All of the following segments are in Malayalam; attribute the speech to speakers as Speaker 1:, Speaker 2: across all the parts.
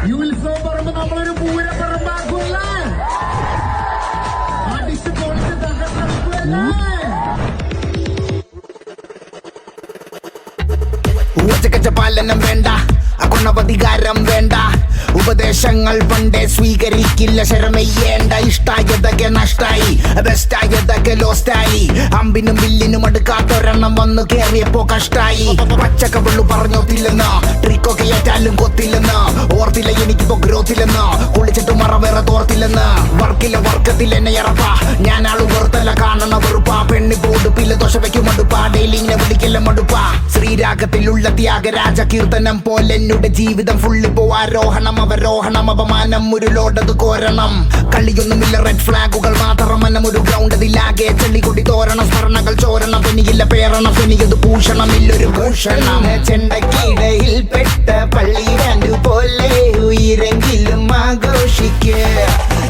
Speaker 1: ഈ ഉത്സവം പറയുമ്പോ നമ്മളൊരു പൂരപ്പറമ്പാക്കുമല്ലേ, അടിച്ച് പൊളിച്ച് തകർത്തല്ലേ.
Speaker 2: ഊർജകച്ച പാലനം വേണ്ട, അഗുണവധികാരം വേണ്ട, ഉപദേശങ്ങൾ പണ്ടേ സ്വീകരിക്കില്ല, ശരമെയ്യേണ്ട. ഇഷ്ടായതൊക്കെ നഷ്ടായി, ബെസ്റ്റായതൊക്കെ ലോസ്റ്റായി, അമ്പിനും വില്ലിനും അടുക്കാത്തൊരെണ്ണം വന്നു കേറിയപ്പോ കഷ്ടായി. പച്ചക്കവള്ളു പറഞ്ഞോത്തില്ലെന്ന്, ട്രിക്കൊക്കെ ഏറ്റാലും കൊത്തില്ലെന്ന്, ഓർത്തില്ല എനിക്കിപ്പോ ഗ്രോത്തില്ലെന്ന്, കുളിച്ചിട്ട് മറ വേറെ തോർത്തില്ലെന്ന്. വർക്കില്ല വർക്കത്തിൽ എന്നെ ഇറപ്പ, ഞാൻ ആള് വെറുത്തല്ല കാണണ വെറുപ്പ. പെണ്ണിപ്പോ ഉടുപ്പില്ല ദോശ വയ്ക്കും മടുപ്പാ, ഡെയിലി ഇങ്ങനെ വിളിക്കല്ല മടുപ്പാ. ശ്രീരാഗത്തിലുള്ള ത്യാഗരാജ കീർത്തനം പോലെ എന്നുടെ ജീവിതം ഫുള്ളിപ്പോ ആരോഹണം അവരോഹണം, അപമാനം ഒരു ലോഡത് കോരണം. കളിയൊന്നുമില്ല റെഡ് ഫ്ലാഗുകൾ മാത്രം, മനം ഒരു ഗ്രൗണ്ട് അതിലാകെ ചെളി കൊടി തോരണം. സ്മരണകൾ ചോരണം, പെനിയില്ല പേരണം, പെനിയത് ഭൂഷണം ഇല്ലൊരു ഭൂഷണം. ചെണ്ടക്കിടയിൽ പെട്ട പള്ളി ബാൻഡ് പോലെ ഉയരെങ്കിലും ആഘോഷിക്ക്.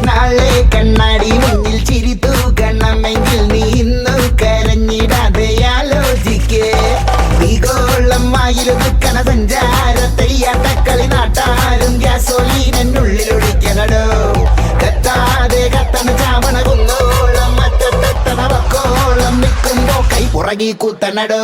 Speaker 2: നാളെ കണ്ണാടി മുന്നിൽ ചിരി തൂകണമെങ്കിൽ നീ ഇന്നു കരഞ്ഞിടാതെ ആലോചിക്ക്. ീകോളമായിരുന്ന സഞ്ചാരത്തെയ്യാട്ടക്കളി നാട്ടാരും ഗ്യാസോലീനുള്ളിലൊഴിക്കണടോ. കത്താതെ കത്തണ ചാവണ കുന്നോളം മറ്റത്തെത്തണ വക്കോളം നിൽക്കുമ്പോ കൈ പുറകി കുത്തണടോ.